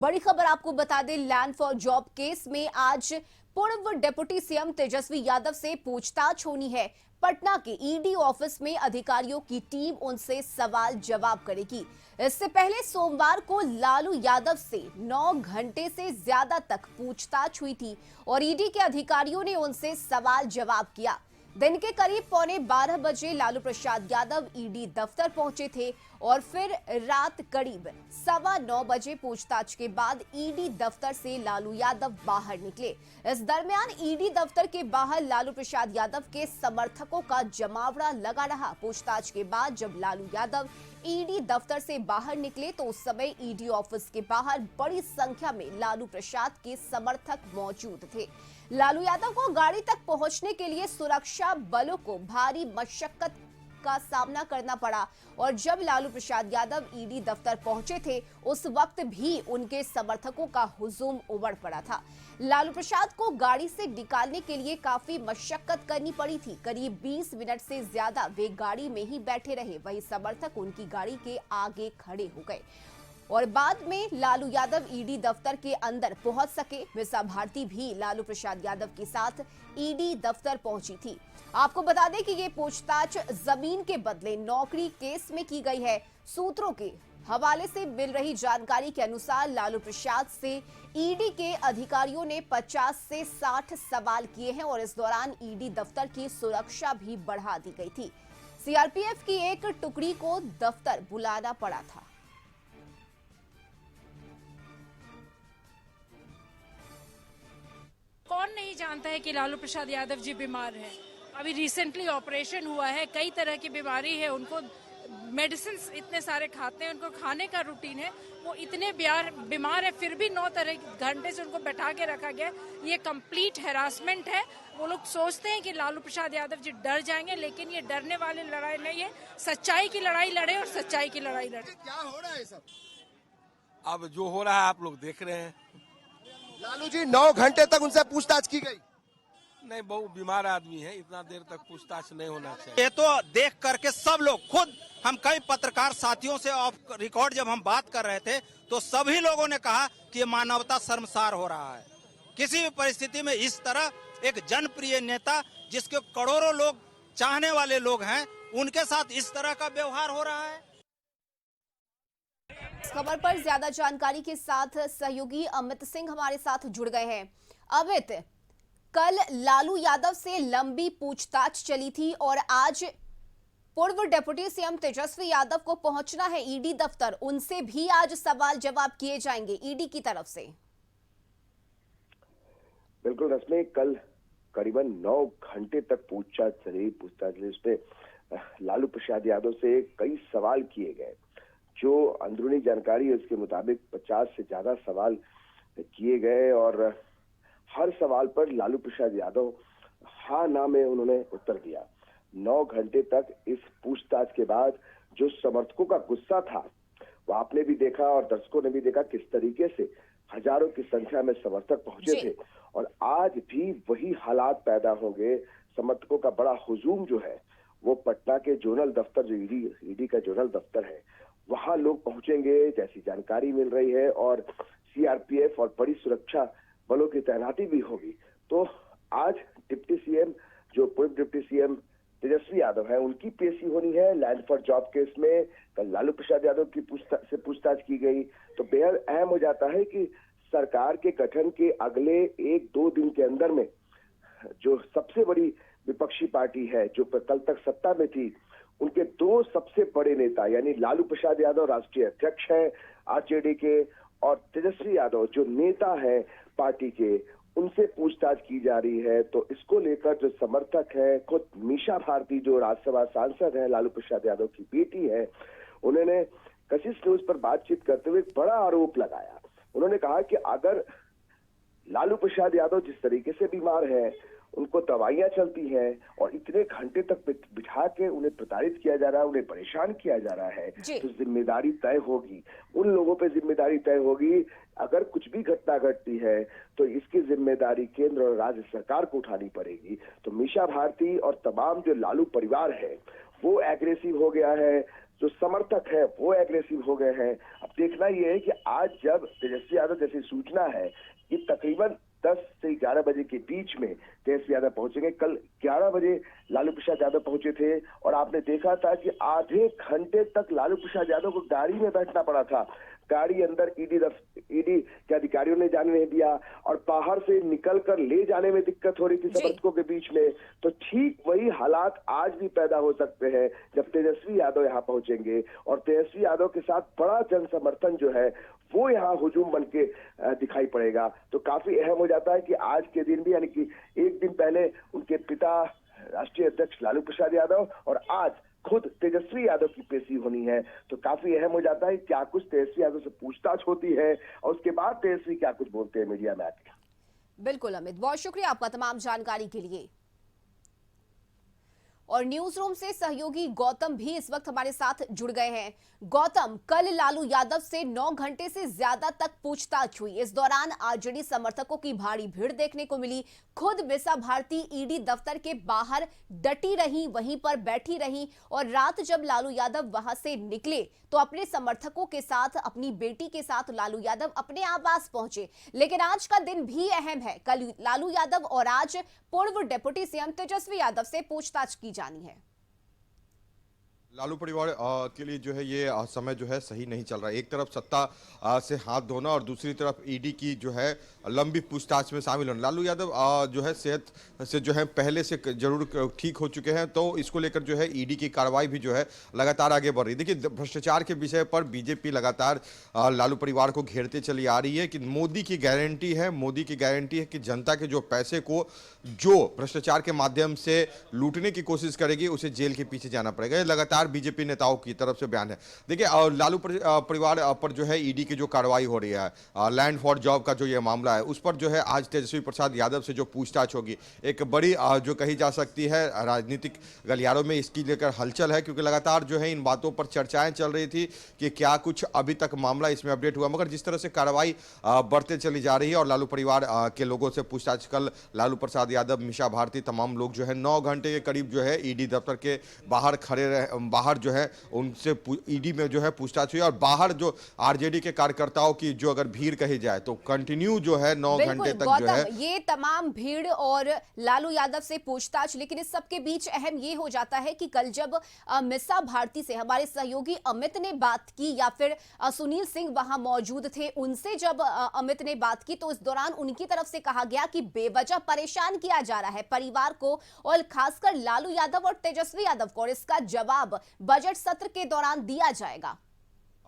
बड़ी खबर आपको बता दें, लैंड फॉर जॉब केस में आज पूर्व डिप्टी सीएम तेजस्वी यादव से पूछताछ होनी है। पटना के ईडी ऑफिस में अधिकारियों की टीम उनसे सवाल जवाब करेगी। इससे पहले सोमवार को लालू यादव से 9 घंटे से ज्यादा तक पूछताछ हुई थी और ईडी के अधिकारियों ने उनसे सवाल जवाब किया। दिन के करीब 11:15 बजे लालू प्रसाद यादव ईडी दफ्तर पहुंचे थे और फिर रात करीब 9:15 बजे पूछताछ के बाद ईडी दफ्तर से लालू यादव बाहर निकले। इस दरमियान ईडी दफ्तर के बाहर लालू प्रसाद यादव के समर्थकों का जमावड़ा लगा रहा। पूछताछ के बाद जब लालू यादव ईडी दफ्तर से बाहर निकले तो उस समय ईडी ऑफिस के बाहर बड़ी संख्या में लालू प्रसाद के समर्थक मौजूद थे। लालू यादव को गाड़ी तक पहुंचने के लिए सुरक्षा बलों को भारी मशक्कत का सामना करना पड़ा और जब लालू प्रसाद यादव ईडी दफ्तर पहुंचे थे उस वक्त भी उनके समर्थकों का हुजूम उमड़ पड़ा था। लालू प्रसाद को गाड़ी से निकालने के लिए काफी मशक्कत करनी पड़ी थी। करीब 20 मिनट से ज्यादा वे गाड़ी में ही बैठे रहे। वही समर्थक उनकी गाड़ी के आगे खड़े हो गए और बाद में लालू यादव ईडी दफ्तर के अंदर पहुंच सके। मीसा भारती भी लालू प्रसाद यादव के साथ ईडी दफ्तर पहुंची थी। आपको बता दें कि ये पूछताछ जमीन के बदले नौकरी केस में की गई है। सूत्रों के हवाले से मिल रही जानकारी के अनुसार लालू प्रसाद से ईडी के अधिकारियों ने 50 से 60 सवाल किए हैं और इस दौरान ईडी दफ्तर की सुरक्षा भी बढ़ा दी गई थी। सीआरपीएफ की एक टुकड़ी को दफ्तर बुलाना पड़ा था। कौन नहीं जानता है कि लालू प्रसाद यादव जी बीमार हैं। अभी रिसेंटली ऑपरेशन हुआ है, कई तरह की बीमारी है, उनको मेडिसिन इतने सारे खाते हैं, उनको खाने का रूटीन है, वो इतने बीमार है फिर भी 9 घंटे से उनको बैठा के रखा गया। ये कंप्लीट हैरासमेंट है। वो लोग सोचते हैं कि लालू प्रसाद यादव जी डर जाएंगे, लेकिन ये डरने वाली लड़ाई नहीं है। सच्चाई की लड़ाई लड़े और सच्चाई की लड़ाई लड़े। क्या हो रहा है सब? अब जो हो रहा है आप लोग देख रहे हैं। लालू जी 9 घंटे तक उनसे पूछताछ की गई। नहीं, बहुत बीमार आदमी है, इतना देर तक पूछताछ नहीं होना चाहिए। ये तो देख करके सब लोग, खुद हम कई पत्रकार साथियों से ऑफ रिकॉर्ड जब हम बात कर रहे थे तो सभी लोगों ने कहा कि मानवता शर्मसार हो रहा है। किसी भी परिस्थिति में इस तरह एक जनप्रिय नेता जिसके करोड़ों लोग चाहने वाले लोग हैं, उनके साथ इस तरह का व्यवहार हो रहा है। इस खबर पर ज्यादा जानकारी के साथ सहयोगी अमित सिंह हमारे साथ जुड़ गए हैं। अमित, कल लालू यादव से लंबी पूछताछ चली थी और आज पूर्व डिप्टी सीएम तेजस्वी यादव को पहुंचना है ईडी दफ्तर। उनसे भी आज सवाल जवाब किए जाएंगे ईडी की तरफ से। बिल्कुल रश्मि, कल करीबन 9 घंटे तक पूछताछ चली। पूछताछ में लालू प्रसाद यादव से कई सवाल किए गए। जो अंदरूनी जानकारी है उसके मुताबिक 50 से ज्यादा सवाल किए गए और हर सवाल पर लालू प्रसाद यादव हाँ ना में उन्होंने उत्तर दिया। 9 घंटे तक इस पूछताछ के बाद जो समर्थकों का गुस्सा था वो आपने भी देखा और दर्शकों ने भी देखा, किस तरीके से हजारों की संख्या में समर्थक पहुंचे थे और आज भी वही हालात पैदा हो गए। समर्थकों का बड़ा हुजूम जो है वो पटना के जोनल दफ्तर, जो ईडी का जोनल दफ्तर है, वहां लोग पहुंचेंगे जैसी जानकारी मिल रही है और सीआरपीएफ और बड़ी सुरक्षा बलों की तैनाती भी होगी। तो आज डिप्टी सीएम, जो पूर्व डिप्टी सीएम तेजस्वी यादव है, उनकी पेशी होनी है लैंड फॉर जॉब केस में। कल लालू प्रसाद यादव की पूछताछ की गई तो बेहद अहम हो जाता है कि सरकार के गठन के अगले 1-2 दिन के अंदर में जो सबसे बड़ी विपक्षी पार्टी है जो कल तक सत्ता में थी, उनके 2 सबसे बड़े नेता यानी लालू प्रसाद यादव राष्ट्रीय अध्यक्ष हैं आरजेडी के और तेजस्वी यादव जो नेता है पार्टी के, उनसे पूछताछ की जा रही है। तो इसको लेकर जो समर्थक है, खुद मीसा भारती जो राज्यसभा सांसद है, लालू प्रसाद यादव की बेटी है, उन्होंने कशिश न्यूज पर बातचीत करते हुए एक बड़ा आरोप लगाया। उन्होंने कहा कि अगर लालू प्रसाद यादव जिस तरीके से बीमार है, उनको दवाइयां चलती हैं और इतने घंटे तक बिठा के उन्हें प्रताड़ित किया जा रहा है, उन्हें परेशान किया जा रहा है, तो जिम्मेदारी तय होगी, उन लोगों पे जिम्मेदारी तय होगी। अगर कुछ भी घटना घटती है तो इसकी जिम्मेदारी केंद्र और राज्य सरकार को उठानी पड़ेगी। तो मीसा भारती और तमाम जो लालू परिवार है वो एग्रेसिव हो गया है। जो समर्थक है वो एग्रेसिव हो गए हैं। अब देखना ये है कि आज जब तेजस्वी यादव जैसी सूचना है कि तकरीबन 10 से 11 बजे के बीच में तेजस्वी यादव पहुंचेंगे। कल 11 बजे लालू प्रसाद यादव पहुंचे थे और आपने देखा था कि आधे घंटे तक लालू प्रसाद यादव को गाड़ी में बैठना पड़ा था। गाड़ी अंदर ईडी के अधिकारियों ने जाने नहीं दिया और बाहर से निकलकर ले जाने में दिक्कत हो रही थी समर्थकों के बीच में। तो ठीक वही हालात आज भी पैदा हो सकते हैं जब तेजस्वी यादव यहाँ पहुंचेंगे और तेजस्वी यादव के साथ बड़ा जन समर्थन जो है वो यहाँ हुजूम बन के दिखाई पड़ेगा। तो काफी अहम हो जाता है कि आज के दिन भी, यानी कि एक दिन पहले उनके पिता राष्ट्रीय अध्यक्ष लालू प्रसाद यादव और आज खुद तेजस्वी यादव की पेशी होनी है। तो काफी अहम हो जाता है क्या कुछ तेजस्वी यादव से पूछताछ होती है और उसके बाद तेजस्वी क्या कुछ बोलते हैं मीडिया में आके। बिल्कुल अमित, बहुत शुक्रिया आपका तमाम जानकारी के लिए। और न्यूज रूम से सहयोगी गौतम भी इस वक्त हमारे साथ जुड़ गए हैं। गौतम, कल लालू यादव से 9 घंटे से ज्यादा तक पूछताछ हुई। इस दौरान आरजेडी समर्थकों की भारी भीड़ देखने को मिली। खुद मीसा भारती ईडी दफ्तर के बाहर डटी रही, वहीं पर बैठी रही और रात जब लालू यादव वहां से निकले तो अपने समर्थकों के साथ, अपनी बेटी के साथ लालू यादव अपने आवास पहुंचे। लेकिन आज का दिन भी अहम है। कल लालू यादव और आज पूर्व डिप्टी सीएम तेजस्वी यादव से पूछताछ की जानी है। लालू परिवार के लिए जो है ये समय जो है सही नहीं चल रहा है। एक तरफ सत्ता से हाथ धोना और दूसरी तरफ ईडी की जो है लंबी पूछताछ में शामिल होना। लालू यादव जो है सेहत से जो है पहले से जरूर ठीक हो चुके हैं, तो इसको लेकर जो है ईडी की कार्रवाई भी जो है लगातार आगे बढ़ रही है। देखिए, भ्रष्टाचार के विषय पर बीजेपी लगातार लालू परिवार को घेरते चली आ रही है कि मोदी की गारंटी है कि जनता के जो पैसे को जो भ्रष्टाचार के माध्यम से लूटने की कोशिश करेगी उसे जेल के पीछे जाना पड़ेगा। ये लगातार बीजेपी नेताओं की तरफ से बयान है। देखिए, लालू परिवार पर जो है ईडी की जो कार्रवाई हो रही है, लैंड फॉर जॉब का जो ये मामला है, उस पर जो है आज तेजस्वी प्रसाद यादव से जो पूछताछ होगी, एक बड़ी जो कही जा सकती है राजनीतिक गलियारों में इसकी लेकर हलचल है, क्योंकि लगातार जो है इन बातों पर चर्चाएं चल रही थी कि क्या कुछ अभी तक मामला इसमें अपडेट हुआ। मगर जिस तरह से कार्रवाई बढ़ते चली जा रही है और लालू परिवार के लोगों से पूछताछ, कल लालू प्रसाद यादव, मीसा भारती, तमाम लोग जो है 9 घंटे के करीब जो है ईडी दफ्तर के बाहर खड़े रहे, बाहर जो है उनसे ईडी में जो है पूछताछ हुई और बाहर जो आरजेडी के कार्यकर्ताओं की जो अगर भीड़ कही जाए तो कंटिन्यू जो है 9 घंटे तक जो है ये तमाम भीड़ और लालू यादव से पूछताछ। लेकिन इस सबके बीच अहम ये हो जाता है कि कल जब मीसा भारती से हमारे सहयोगी अमित ने बात की या फिर सुनील सिंह वहां मौजूद थे, उनसे जब अमित ने बात की तो इस दौरान उनकी तरफ से कहा गया कि बेवजह परेशान किया जा रहा है परिवार को और खासकर लालू यादव और तेजस्वी यादव को, और इसका जवाब बजट सत्र के दौरान दिया जाएगा।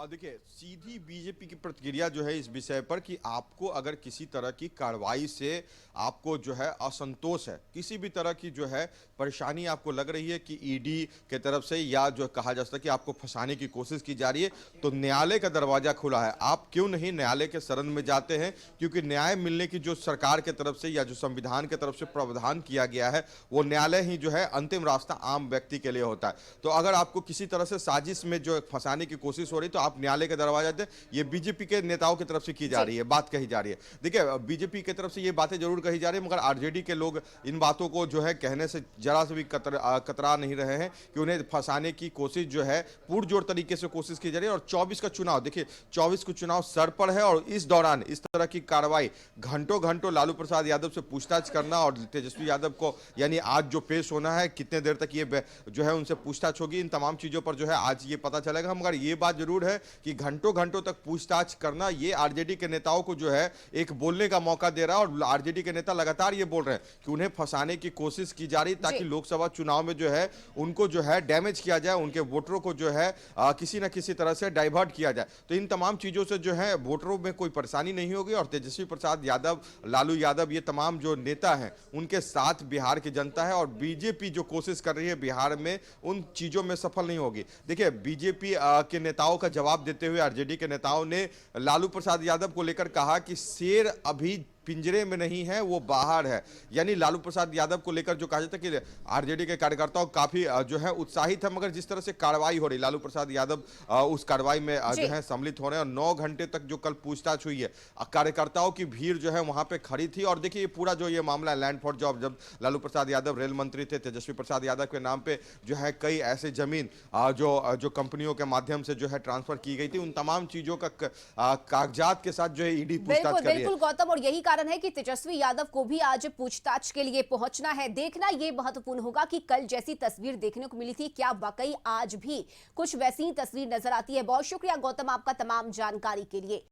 देखिए, सीधी बीजेपी की प्रतिक्रिया जो है इस विषय पर कि आपको अगर किसी तरह की कार्रवाई से आपको जो है असंतोष है, किसी भी तरह की जो है परेशानी आपको लग रही है कि ईडी के तरफ से या जो कहा जा सकता है कि आपको फंसाने की कोशिश की जा रही है, तो न्यायालय का दरवाजा खुला है। आप क्यों नहीं न्यायालय के शरण में जाते हैं, क्योंकि न्याय मिलने की जो सरकार के तरफ से या जो संविधान के तरफ से प्रावधान किया गया है वो न्यायालय ही जो है अंतिम रास्ता आम व्यक्ति के लिए होता है। तो अगर आपको किसी तरह से साजिश में जो फंसाने की कोशिश हो रही तो आप न्यायालय का दरवाजा दें, ये बीजेपी के नेताओं की तरफ से की जा रही है, बात कही जा रही है। देखिए, बीजेपी की तरफ से ये बातें जरूर कही जा रही है, मगर आरजेडी के लोग इन बातों को जो है कहने से जरा से भी कतरा नहीं रहे हैं कि उन्हें फंसाने की कोशिश जो है पुरजोर तरीके से कोशिश की जा रही है। और 24 का चुनाव, देखिए 24 का चुनाव सर पर है और इस दौरान इस तरह की कार्रवाई घंटों लालू प्रसाद यादव से पूछताछ करना और तेजस्वी यादव को यानी आज जो पेश होना है, कितने देर तक ये जो है उनसे पूछताछ होगी, इन तमाम चीजों पर जो है आज ये पता चलेगा। मगर ये बात जरूर है कि घंटों तक पूछताछ करना ये आरजेडी के नेताओं को जो है एक बोलने का मौका दे रहा है और आरजेडी के नेता लगातार ये बोल रहे हैं कि उन्हें फंसाने की कोशिश की जा रही ताकि लोकसभा चुनाव में जो है उनको जो है डैमेज किया जाए, उनके वोटरों को जो है किसी न किसी तरह से डाइवर्ट किया जाए। तो इन तमाम चीजों से जो है वोटरों में कोई परेशानी नहीं होगी और तेजस्वी प्रसाद यादव, लालू यादव, ये तमाम जो नेता हैं उनके साथ बिहार की जनता है और बीजेपी जो कोशिश कर रही है बिहार में उन चीजों में सफल नहीं होगी। देखिए, बीजेपी के नेताओं का जवाब देते हुए आरजेडी के नेताओं ने लालू प्रसाद यादव को लेकर कहा कि शेर अभी पिंजरे में नहीं है, वो बाहर है। यानी लालू प्रसाद यादव को लेकर जो कहा जाता है कि आरजेडी के कार्यकर्ताओं काफी जो है उत्साहित है, मगर जिस तरह से कार्रवाई हो रही, लालू प्रसाद यादव उस कार्रवाई में जो है सम्मिलित हो रहे हैं, और 9 घंटे तक जो कल पूछताछ हुई है, कार्यकर्ताओं की भीड़ जो है वहां पे खड़ी थी। और देखिए ये पूरा जो ये मामला है लैंड फॉर जॉब, जब लालू प्रसाद यादव रेल मंत्री थे, तेजस्वी प्रसाद यादव के नाम पे जो है कई ऐसे जमीन जो कंपनियों के माध्यम से जो है ट्रांसफर की गई थी, उन तमाम चीजों का कागजात के साथ जो है ईडी पूछताछ कर रही है। बिल्कुल गौतम, और यही कारण है कि तेजस्वी यादव को भी आज पूछताछ के लिए पहुंचना है। देखना यह महत्वपूर्ण होगा कि कल जैसी तस्वीर देखने को मिली थी, क्या वाकई आज भी कुछ वैसी ही तस्वीर नजर आती है। बहुत शुक्रिया गौतम आपका तमाम जानकारी के लिए।